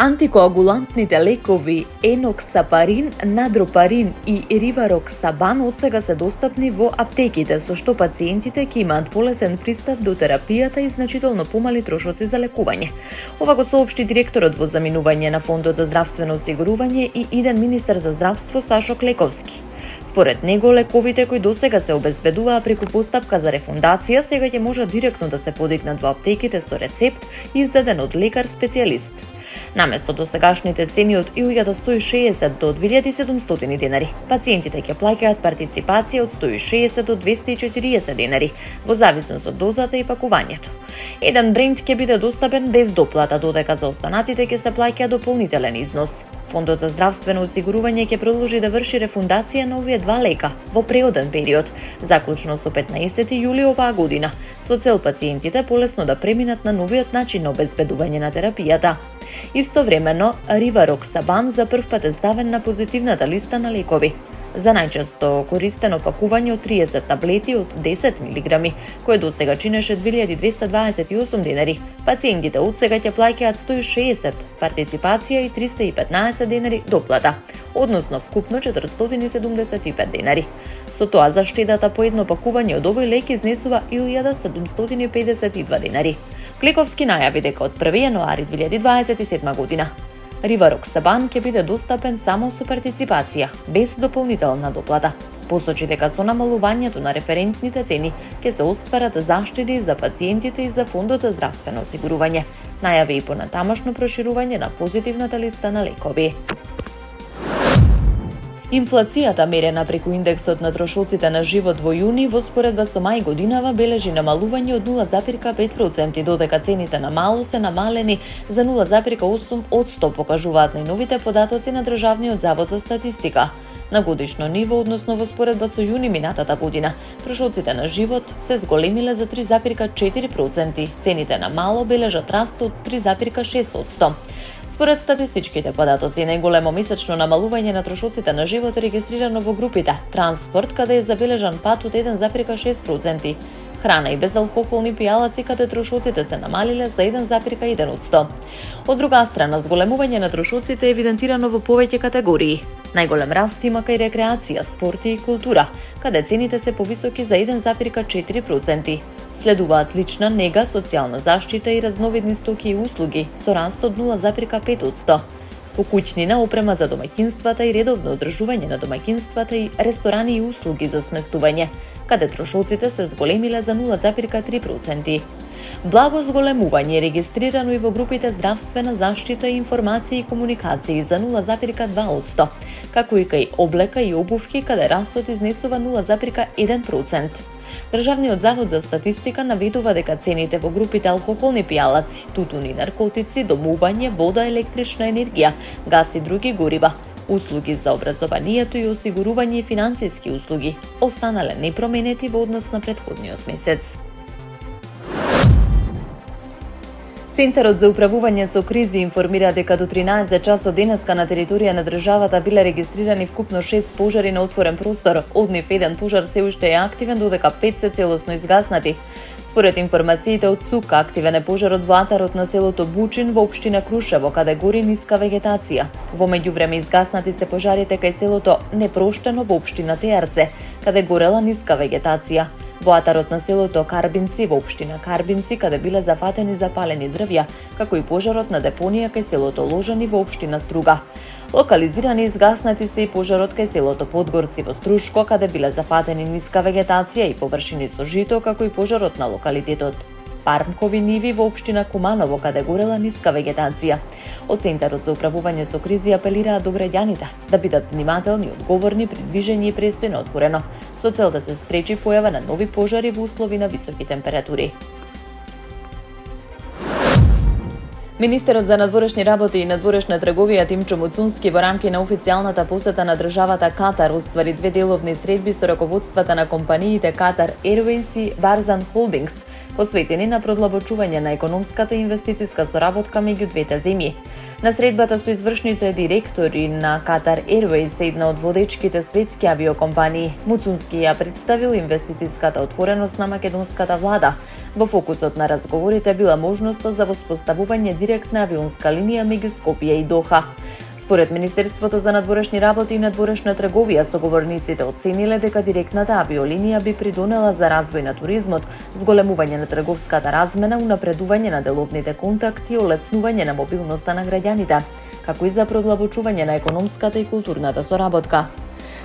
Антикоагулантните лекови еноксапарин, надропарин и ривароксабан отсега се достапни во аптеките, со што пациентите ќе имаат полесен пристап до терапијата и значително помали трошоци за лекување. Ова го соопшти директорот во заминување на Фондот за здравствено осигурување и иден министер за здравство Сашо Клековски. Според него, лековите кои досега се обезбедуваа преку постапка за рефундација, сега ќе можат директно да се подигнат во аптеките со рецепт издаден од лекар-специјалист. Наместо досегашните цени од 1160 до 2700 денари, пациентите ќе плаќаат партиципација од 160 до 240 денари, во зависност од дозата и пакувањето. Еден бренд ќе биде достапен без доплата, додека за останатите ќе се плаќа дополнителен износ. Фондот за здравствено осигурување ќе продолжи да врши рефундација на овие два лека во преоден период, заклучно со 15 јули оваа година, со цел пациентите полесно да преминат на новиот начин на обезбедување на терапијата. Истовремено, ривароксабан за прв пат е ставен на позитивната листа на лекови. За најчесто користено пакување од 30 таблети од 10 мг, кое досега чинеше 2228 денари, пациентите отсега ќе плаќаат 160 партиципација и 315 денари доплата, односно вкупно 475 денари. Со тоа заштедата по едно пакување од овој лек изнесува 1752 денари. Клековски најави дека од 1 јануари 2027 година ривароксабан ќе биде достапен само со партиципација, без дополнителна доплата. Посочи дека со намалувањето на референтните цени ќе се остварат заштеди за пациентите и за Фондот за здравствено осигурување. Најави и понатамошно проширување на позитивната листа на лекови. Инфлацијата мерена преку индексот на трошоците на живот во јуни во споредба со мај годинава бележи намалување од 0,5%, додека цените на мало се намалени за 0,8%, покажуваат најновите податоци на Државниот завод за статистика. На годишно ниво, односно во споредба со јуни минатата година, трошоците на живот се зголемиле за 3,4%, цените на мало бележат раст од 3,6%. Според статистичките податоци, најголемо месечно намалување на трошоците на живот е регистрирано во групите транспорт, каде е забележан пат од 1,6%, храна и безалкохолни пијалаци, каде трошоците се намалиле за 1,1%. Од друга страна, зголемување на трошоците е евидентирано во повеќе категории. Најголем раст има кај рекреација, спорти и култура, каде цените се повисоки за 1,4%. Следуваат лична нега, социјална заштита и разновидни стоки и услуги со раст од 0,5%. По куќнина, опрема за домаќинствата и редовно одржување на домаќинствата и ресторани и услуги за сместување, каде трошоците се зголемиле за 0,3%. Благо зголемување е регистрирано и во групите здравствена заштита и информации и комуникации за 0,2%, како и кај облека и обувки, каде растот изнесува 0,1%. Државниот завод за статистика наведува дека цените во групите алкохолни пијалаци, тутун и наркотици, домување, вода, електрична енергија, газ и други горива, услуги за образованието и осигурување и финансиски услуги останале непроменети во однос на претходниот месец. Центарот за управување со кризи информира дека до 13 часот денеска на територија на државата биле регистрирани вкупно 6 пожари на отворен простор, од нив еден пожар се уште е активен, додека 5 се целосно изгаснати. Според информациите од ЦУК, активен е пожарот во атарот на селото Бучин во општина Крушево, каде гори ниска вегетација. Во меѓувреме изгаснати се пожарите кај селото Непроштено во општина Теарце, каде горела ниска вегетација. Во атарот на селото Карбинци во општина Карбинци, каде биле зафатени запалени дрвја, како и пожарот на депонија кај селото Ложани во општина Струга. Локализирани изгаснати се и пожарот кај селото Подгорци во Струшко, каде биле зафатени ниска вегетација и површини со жито, како и пожарот на локалитетот Пармкови ниви во општина Куманово, каде горела ниска вегетација. Од Центарот за управување со кризи апелираат до граѓаните да бидат внимателни и одговорни при движење и престој на отворено, со цел да се спречи појава на нови пожари во услови на високи температури. Министерот за надворешни работи и надворешна трговија Тимчо Муцунски во рамки на официјалната посета на државата Катар оствари две деловни средби со раководствата на компаниите Qatar Airways и Barzan Holdings, посветени на продлабочување на економската и инвестициска соработка меѓу двете земји. На средбата со извршните директори на Qatar Airways, една од водечките светски авиокомпании, Муцунски ја представил инвестициската отвореност на македонската влада, Во фокусот на разговорите била можноста за воспоставување директна авионска линија меѓу Скопје и Доха. Според Министерството за надворешни работи и надворешна трговија, соговорниците оцениле дека директната авиолинија би придонела за развој на туризмот, зголемување на трговската размена, унапредување на деловните контакти и олеснување на мобилноста на граѓаните, како и за продлабочување на економската и културната соработка.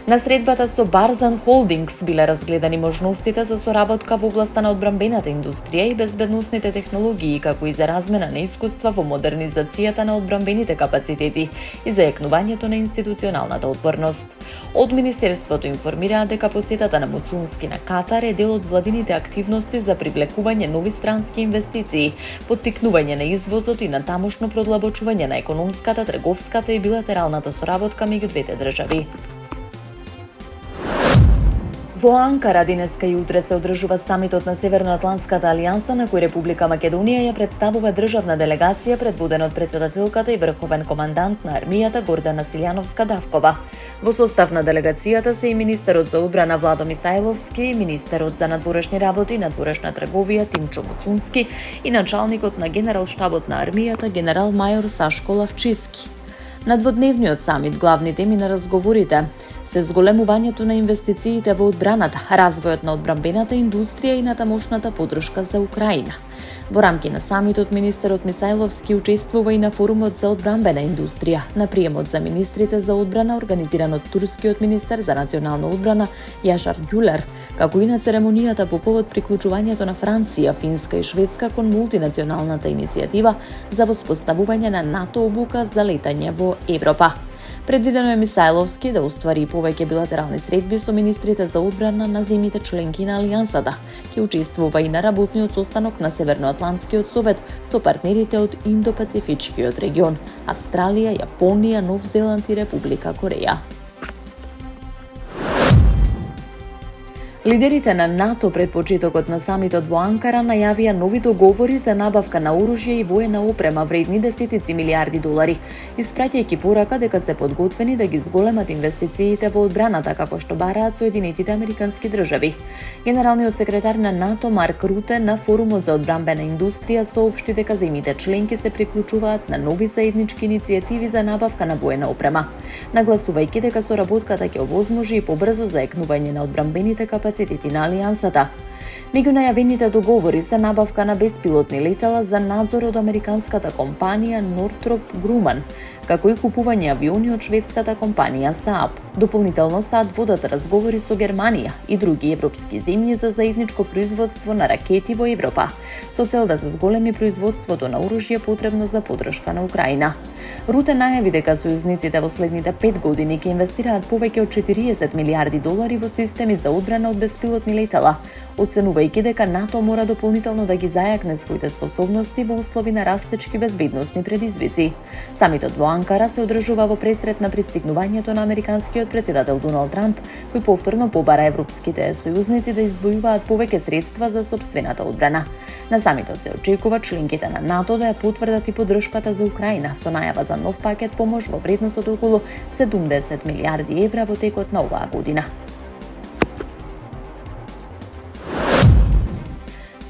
На средбата со Барзан Холдингс биле разгледани можностите за соработка во областа на одбрамбената индустрија и безбедносните технологии, како и за размена на искуства во модернизацијата на одбрамбените капацитети и за екнувањето на институционалната отпорност. Од Министерството информираат дека посетата на Муцунски на Катар е дел од владините активности за привлекување нови странски инвестиции, поттикнување на извозот и на тамошно продлабочување на економската, трговската и билатералната соработка меѓу двете држави. Во Анкара денеска и утре се одржува самитот на Северноатлантската алијанса, на кој Република Македонија ја представува државна делегација предводена од претседателката и врховен командант на армијата Гордана Силјановска-Давкова. Во состав на делегацијата се и министерот за одбрана Владо Мисајловски, министерот за надворешни работи и надворешна трговија Тимчо Муцунски и началникот на генерал-штабот на армијата генерал мајор Сашко Лавчиски. На дводневниот самит главни теми на разговорите се зголемувањето на инвестициите во одбраната, развојот на одбрамбената индустрија и на тамошната поддршка за Украина. Во рамки на самитот министерот Мисајловски учествува и на форумот за одбрамбена индустрија, на приемот за министрите за одбрана организиран од турскиот министер за национална одбрана Јашар Ѓулер, како и на церемонијата по повод приклучувањето на Франција, Финска и Шведска кон мултинационалната иницијатива за воспоставување на НАТО обука за летање во Европа. Предвидено е Мисајловски да оствари повеќе билатерални средби со министрите за одбрана на земјите членки на Алијансата. Ќе учествува и на работниот состанок на Северноатлантскиот совет со партнерите од Индо-Пацифичкиот регион – Австралија, Јапонија, Нов Зеланд и Република Кореја. Лидерите на НАТО пред почетокот на самитот во Анкара најавија нови договори за набавка на оружје и воена опрема вредни десетици милиарди долари, испраќајќи порака дека се подготвени да ги зголемат инвестициите во одбраната, како што бараат Соединетите Американски држави. Генералниот секретар на НАТО Марк Руте на форумот за одбрамбена индустрија соопшти дека земјите членки се приклучуваат на нови заеднички иницијативи за набавка на воена опрема, нагласувајќи дека соработката ќе овозможи и побрзо заекнување на одбрамбените капацитети на Алијансата. Меѓу најавените договори се набавка на беспилотни летала за надзор од американската компанија Northrop Grumman, како и купување авиони од шведската компанија Saab. Дополнително САД водат разговори со Германија и други европски земји за заедничко производство на ракети во Европа, со цел да се зголеми производството на оружје потребно за поддршка на Украина. Руте најави дека сојузниците во следните 5 години ќе инвестираат повеќе од 40 милиарди долари во системи за одбрана од беспилотни летала, оценувајќи дека НАТО мора дополнително да ги зајакне своите способности во услови на растечки безбедносни предизвици. Самитот во Анкара се одржува во пресрет на пристигнувањето на американскиот председател Доналд Трамп, кој повторно побара европските сојузници да издвојуваат повеќе средства за сопствената одбрана. На самитот се очекува членките на НАТО да ја потврдат и поддршката за Украина со најава за нов пакет помош во вредност од околу 70 милиарди евра во текот на оваа година.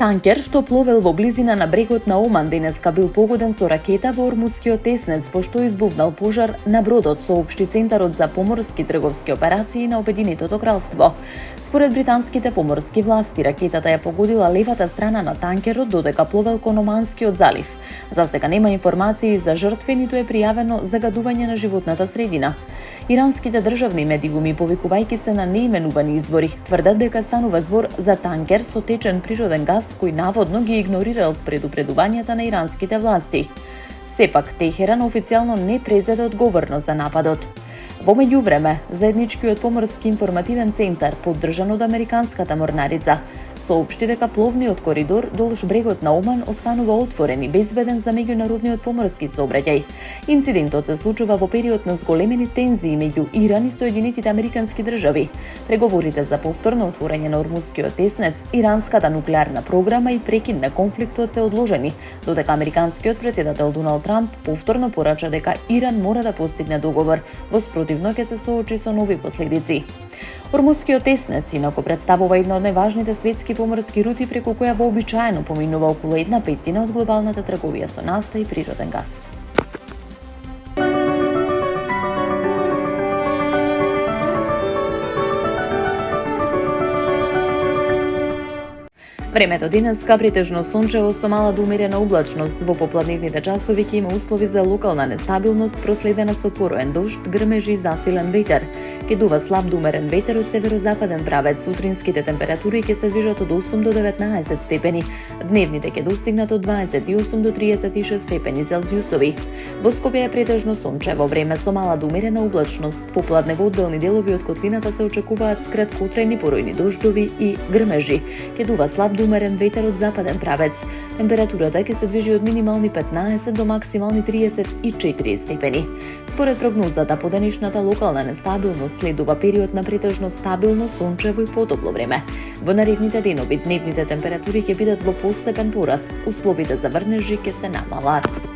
Танкер што пловел во близина на брегот на Оман денеска бил погоден со ракета во Ормускиот теснец, пошто избувнал пожар на бродот, соопшти Центарот за поморски трговски операции на Обединетото кралство. Според британските поморски власти, ракетата ја погодила левата страна на танкерот додека пловел кон Оманскиот залив. За сега нема информации за жртви, ниту е пријавено загадување на животната средина. Иранските државни медиуми, повикувајќи се на неименувани извори, тврдат дека станува збор за танкер со течен природен газ кој наводно ги игнорирал предупредувањата на иранските власти. Сепак, Техеран официјално не презеде одговорност за нападот. Во меѓувреме, заедничкиот поморски информативен центар, поддржан од американската морнарица, соопшти дека пловниот коридор долж брегот на Оман останува отворен и безбеден за меѓународниот поморски сообраќај. Инцидентот се случува во период на зголемени тензии меѓу Иран и Соединетите Американски држави. Преговорите за повторно отворање на Ормускиот теснец, иранската нуклеарна програма и прекин на конфликтот се одложени, додека американскиот председател Доналд Трамп повторно порача дека Иран мора да постигне договор, во спротивно ќе се соочи со нови последици. Ормускиот теснец инаку представува една од најважните светски поморски рути преку која вообичаено поминува околу 1/5 од глобалната трговија со нафта и природен газ. Времето денеска претежно сончево со мала до умерена облачност. Во попладневните часови ќе има услови за локална нестабилност проследена со пороен дожд, грмежи и засилен ветер. Ќе дува слаб до умерен ветер од северозападен правец. Утринските температури ќе се движат од 8 до 19 степени. Дневните ќе достигнат од 28 до 36 степени Целзиусови. Во Скопје е претежно сончево време со мала до умерена облачност. Попладне во одделни делови од котлината се очекуваат краткотрајни поројни дождови и грмежи. Ќе дува слаб до умерен ветер од западен правец. Температурата ќе се движи од минимални 15 до максимални 34 степени. Според прогнозата, по денешната локална нестабилност следува период на претежно стабилно, сончево и потопло време. Во наредните денови дневните температури ќе бидат во постепен пораст, условите за врнежи ќе се намалат.